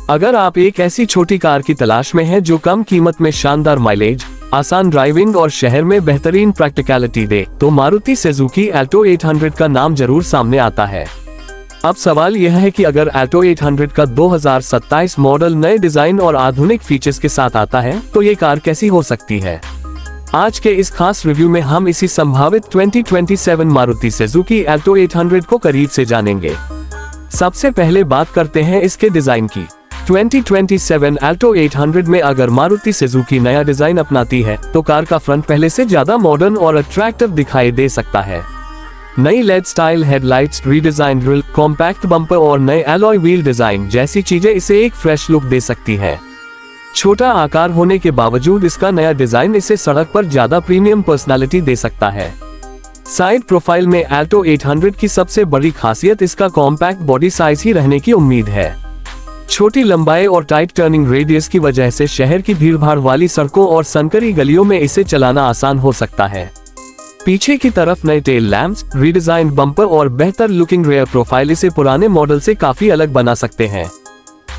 अगर आप एक ऐसी छोटी कार की तलाश में हैं जो कम कीमत में शानदार माइलेज, आसान ड्राइविंग और शहर में बेहतरीन प्रैक्टिकलिटी दे, तो मारुति सुजुकी अल्टो 800 का नाम जरूर सामने आता है। अब सवाल यह है कि अगर अल्टो 800 का 2027 मॉडल नए डिजाइन और आधुनिक फीचर्स के साथ आता है तो ये कार कैसी हो सकती है। आज के इस खास रिव्यू में हम इसी संभावित 2027 मारुति सुजुकी अल्टो 800 को करीब से जानेंगे। सबसे पहले बात करते हैं इसके डिजाइन की। 2027 अल्टो 800 में अगर मारुति सुजुकी नया डिजाइन अपनाती है तो कार का फ्रंट पहले से ज्यादा मॉडर्न और अट्रैक्टिव दिखाई दे सकता है। नई LED style headlights, redesign grille, compact bumper और नए एलॉय व्हील डिजाइन जैसी चीजें इसे एक फ्रेश लुक दे सकती हैं। छोटा आकार होने के बावजूद इसका नया डिजाइन इसे सड़क पर ज्यादा प्रीमियम पर्सनालिटी दे सकता है। साइड प्रोफाइल में अल्टो 800 की सबसे बड़ी खासियत इसका कॉम्पैक्ट बॉडी साइज ही रहने की उम्मीद है। छोटी लंबाई और टाइट टर्निंग रेडियस की वजह से शहर की भीड़भाड़ वाली सड़कों और संकरी गलियों में इसे चलाना आसान हो सकता है। पीछे की तरफ नए टेल लैंप्स, रीडिजाइन बम्पर और बेहतर लुकिंग रेयर प्रोफाइल इसे पुराने मॉडल से काफी अलग बना सकते हैं।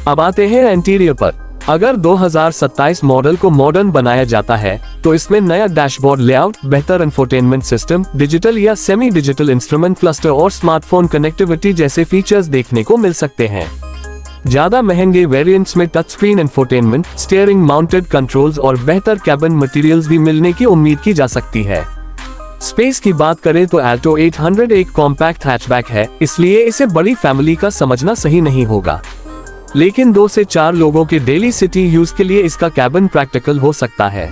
अब आते हैं इंटीरियर पर। अगर 2027 मॉडल को मॉडर्न बनाया जाता है तो इसमें नया डैशबोर्ड लेआउट, बेहतर इंफोटेनमेंट सिस्टम, डिजिटल या सेमी डिजिटल इंस्ट्रूमेंट क्लस्टर और स्मार्टफोन कनेक्टिविटी जैसे फीचर्स देखने को मिल सकते हैं। ज्यादा महंगे वेरिएंट्स में touch screen infotainment, steering mounted controls और बेहतर कैबिन मटेरियल्स भी मिलने की उम्मीद की जा सकती है। स्पेस की बात करें तो अल्टो 800 एक कॉम्पैक्ट हैचबैक है, इसलिए इसे बड़ी फैमिली का समझना सही नहीं होगा। लेकिन 2 से 4 लोगों के डेली सिटी यूज के लिए इसका कैबिन प्रैक्टिकल हो सकता है।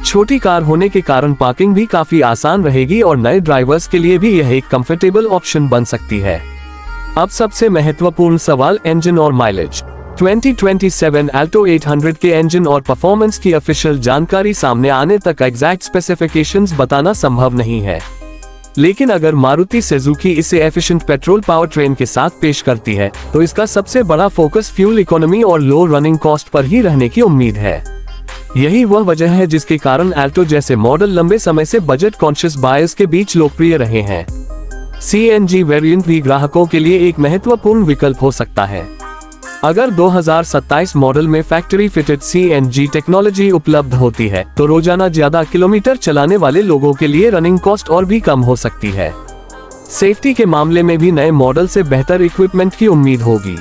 छोटी कार होने के कारण पार्किंग भी काफी आसान रहेगी और नए ड्राइवर्स के लिए भी यह एक कंफर्टेबल ऑप्शन बन सकती है। अब सबसे महत्वपूर्ण सवाल, इंजन और माइलेज। 2027 अल्टो 800 के इंजन और परफॉर्मेंस की ऑफिशियल जानकारी सामने आने तक एग्जैक्ट स्पेसिफिकेशंस बताना संभव नहीं है। लेकिन अगर मारुति सुजुकी इसे एफिशिएंट पेट्रोल पावर ट्रेन के साथ पेश करती है तो इसका सबसे बड़ा फोकस फ्यूल इकोनॉमी और लो रनिंग कॉस्ट पर ही रहने की उम्मीद है। यही वह वजह है जिसके कारण अल्टो जैसे मॉडल लंबे समय से बजट कॉन्शियस बायर्स के बीच लोकप्रिय रहे हैं। सीएनजी वेरिएंट भी ग्राहकों के लिए एक महत्वपूर्ण विकल्प हो सकता है। अगर 2027 मॉडल में फैक्ट्री फिटेड सीएनजी टेक्नोलॉजी उपलब्ध होती है तो रोजाना ज्यादा किलोमीटर चलाने वाले लोगों के लिए रनिंग कॉस्ट और भी कम हो सकती है। सेफ्टी के मामले में भी नए मॉडल से बेहतर इक्विपमेंट की उम्मीद होगी।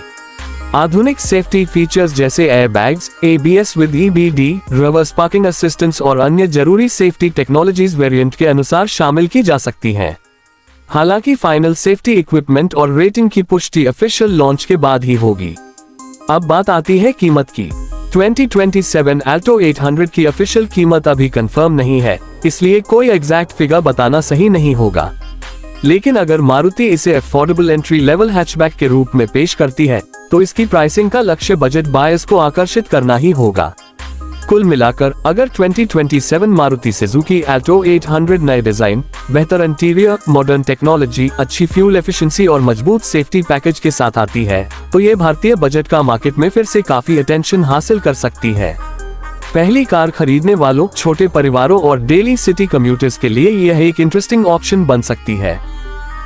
आधुनिक सेफ्टी फीचर्स जैसे airbags, ABS with EBD, reverse parking assistance और अन्य जरूरी सेफ्टी टेक्नोलॉजीज वेरिएंट के अनुसार शामिल की जा सकती हैं। हालांकि फाइनल सेफ्टी इक्विपमेंट और रेटिंग की पुष्टि ऑफिशियल लॉन्च के बाद ही होगी। अब बात आती है कीमत की। 2027 अल्टो 800 की ऑफिशियल कीमत अभी कंफर्म नहीं है, इसलिए कोई एग्जैक्ट फिगर बताना सही नहीं होगा। लेकिन अगर मारुति इसे अफोर्डेबल एंट्री लेवल हैचबैक के रूप में पेश करती है तो इसकी प्राइसिंग का लक्ष्य बजट बायर्स को आकर्षित करना ही होगा। कुल मिलाकर अगर 2027 मारुति सुजुकी अल्टो 800 नए डिजाइन, बेहतर इंटीरियर, मॉडर्न टेक्नोलॉजी, अच्छी फ्यूल एफिशिएंसी और मजबूत सेफ्टी पैकेज के साथ आती है तो ये भारतीय बजट का मार्केट में फिर से काफी अटेंशन हासिल कर सकती है। पहली कार खरीदने वालों, छोटे परिवारों और डेली सिटी कम्यूटर्स के लिए यह एक इंटरेस्टिंग ऑप्शन बन सकती है।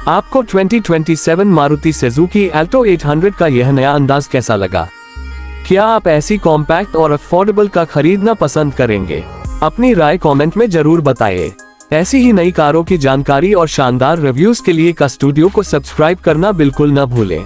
आपको 2027 मारुति सुजुकी अल्टो 800 का यह नया अंदाज कैसा लगा? क्या आप ऐसी कॉम्पैक्ट और अफोर्डेबल कार खरीदना पसंद करेंगे? अपनी राय कमेंट में जरूर बताइए। ऐसी ही नई कारों की जानकारी और शानदार रिव्यूज के लिए का स्टूडियो को सब्सक्राइब करना बिल्कुल न भूलें।